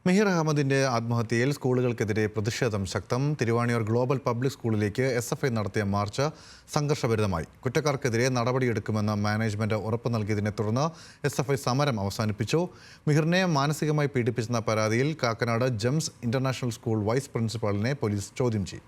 മിഹിർ അഹമ്മദിന്റെ ആത്മഹത്യയിൽ സ്കൂളുകൾക്കെതിരെ പ്രതിഷേധം ശക്തം. തിരുവാണിയൂർ ഗ്ലോബൽ പബ്ലിക് സ്കൂളിലേക്ക് SFI നടത്തിയ മാർച്ച് സംഘർഷഭരിതമായി. കുറ്റക്കാർക്കെതിരെ നടപടിയെടുക്കുമെന്ന് മാനേജ്മെന്റ് ഉറപ്പ് നൽകിയതിനെ തുടർന്ന് SFI സമരം അവസാനിപ്പിച്ചു. മിഹിറിനെ മാനസികമായി പീഡിപ്പിച്ചെന്ന പരാതിയിൽ Kakkanad Gems international school vice പ്രിൻസിപ്പാളിനെ പോലീസ് ചോദ്യം ചെയ്യും.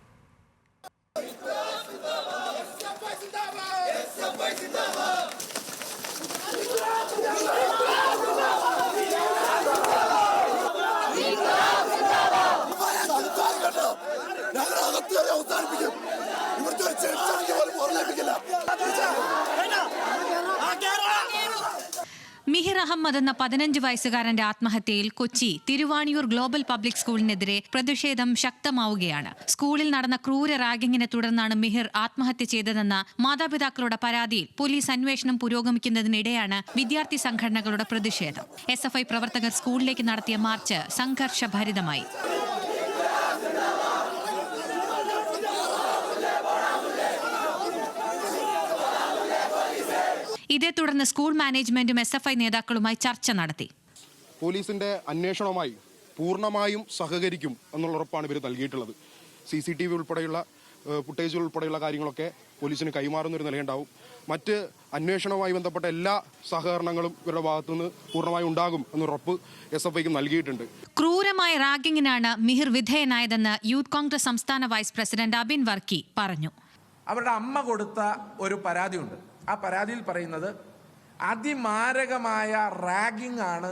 മിഹിർ അഹമ്മദ് എന്ന 15 വയസ്സുകാരന്റെ ആത്മഹത്യയിൽ കൊച്ചി തിരുവാണിയൂർ ഗ്ലോബൽ പബ്ലിക് സ്കൂളിനെതിരെ പ്രതിഷേധം ശക്തമാവുകയാണ്. സ്കൂളിൽ നടന്ന ക്രൂര റാഗിങ്ങിനെ തുടർന്നാണ് മിഹിർ ആത്മഹത്യ ചെയ്തതെന്ന മാതാപിതാക്കളുടെ പരാതിയിൽ പോലീസ് അന്വേഷണം പുരോഗമിക്കുന്നതിനിടെയാണ് വിദ്യാർത്ഥി സംഘടനകളുടെ പ്രതിഷേധം. SFI പ്രവർത്തകർ സ്കൂളിലേക്ക് നടത്തിയ മാർച്ച് സംഘർഷഭരിതമായി. ഇതേ തുടർന്ന് സ്കൂൾ മാനേജ്മെന്റും SFI നേതാക്കളുമായി ചർച്ച നടത്തി. പോലീസിന്റെ അന്വേഷണവുമായി പൂർണ്ണമായും സഹകരിക്കും എന്നുള്ള ഉറപ്പാണ് ഇവർ നൽകിയിട്ടുള്ളത്. CCTV ഉൾപ്പെടെയുള്ള ഫുട്ടേജുകൾ ഉൾപ്പെടെയുള്ള കാര്യങ്ങളൊക്കെ പോലീസിന് കൈമാറുന്നൊരു നിലയുണ്ടാവും. മറ്റ് അന്വേഷണവുമായി ബന്ധപ്പെട്ട എല്ലാ സഹകരണങ്ങളും ഇവരുടെ ഭാഗത്തുനിന്ന് പൂർണ്ണമായി ഉണ്ടാകും എന്നുറപ്പ് SFIക്ക് നൽകിയിട്ടുണ്ട്. ക്രൂരമായ റാഗിങ്ങിനാണ് മിഹിർ വിധേയനായതെന്ന് യൂത്ത് കോൺഗ്രസ് സംസ്ഥാന വൈസ് പ്രസിഡന്റ് അബിൻ വർക്കി പറഞ്ഞു. അവരുടെ അമ്മ കൊടുത്ത ഒരു പരാതിയുണ്ട്. ആ പരാതിയിൽ പറയുന്നത് അതിമാരകമായ റാഗിംഗ് ആണ്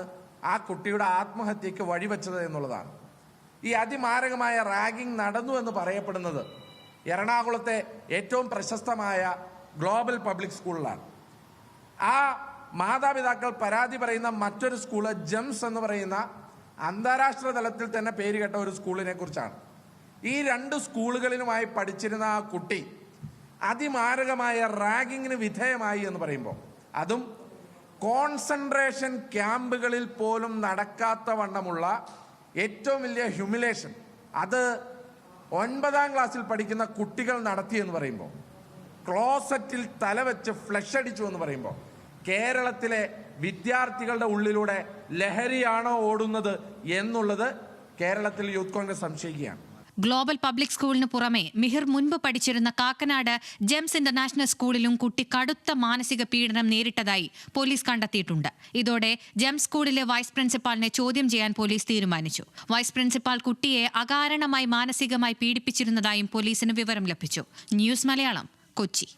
ആ കുട്ടിയുടെ ആത്മഹത്യക്ക് വഴിവെച്ചത് എന്നുള്ളതാണ്. ഈ അതിമാരകമായ റാഗിംഗ് നടന്നു എന്ന് പറയപ്പെടുന്നത് എറണാകുളത്തെ ഏറ്റവും പ്രശസ്തമായ ഗ്ലോബൽ പബ്ലിക് സ്കൂളിലാണ്. ആ മാതാപിതാക്കൾ പരാതി പറയുന്ന മറ്റൊരു സ്കൂള് ജെംസ് എന്ന് പറയുന്ന അന്താരാഷ്ട്ര തലത്തിൽ തന്നെ പേരുകേട്ട ഒരു സ്കൂളിനെ കുറിച്ചാണ്. ഈ 2 സ്കൂളുകളിലുമായി പഠിച്ചിരുന്ന ആ കുട്ടി അതിമാരകമായ റാഗിങ്ങിന് വിധേയമായി എന്ന് പറയുമ്പോൾ, അതും കോൺസെൻട്രേഷൻ ക്യാമ്പുകളിൽ പോലും നടക്കാത്ത വണ്ണമുള്ള ഏറ്റവും വലിയ ഹ്യൂമിലേഷൻ, അത് 9ാം ക്ലാസ്സിൽ പഠിക്കുന്ന കുട്ടികൾ നടത്തിയെന്ന് പറയുമ്പോൾ, ക്ലോസറ്റിൽ തലവെച്ച് ഫ്ലഷ് അടിച്ചു എന്ന് പറയുമ്പോൾ, കേരളത്തിലെ വിദ്യാർത്ഥികളുടെ ഉള്ളിലൂടെ ലഹരിയാണോ ഓടുന്നത് എന്നുള്ളത് കേരളത്തിൽ യൂത്ത് കോൺഗ്രസ് സംശയിക്കുകയാണ്. ഗ്ലോബൽ പബ്ലിക് സ്കൂളിന് പുറമെ മിഹിർ മുൻപ് പഠിച്ചിരുന്ന കാക്കനാട് ജെംസ് ഇന്റർനാഷണൽ സ്കൂളിലും കുട്ടി കടുത്ത മാനസിക പീഡനം നേരിട്ടതായി പോലീസ് കണ്ടെത്തിയിട്ടുണ്ട്. ഇതോടെ ജെംസ് സ്കൂളിലെ വൈസ് പ്രിൻസിപ്പാളിനെ ചോദ്യം ചെയ്യാൻ പോലീസ് തീരുമാനിച്ചു. വൈസ് പ്രിൻസിപ്പാൾ കുട്ടിയെ അകാരണമായി മാനസികമായി പീഡിപ്പിച്ചിരുന്നതായും പോലീസിന് വിവരം ലഭിച്ചു. ന്യൂസ് മലയാളം, കൊച്ചി.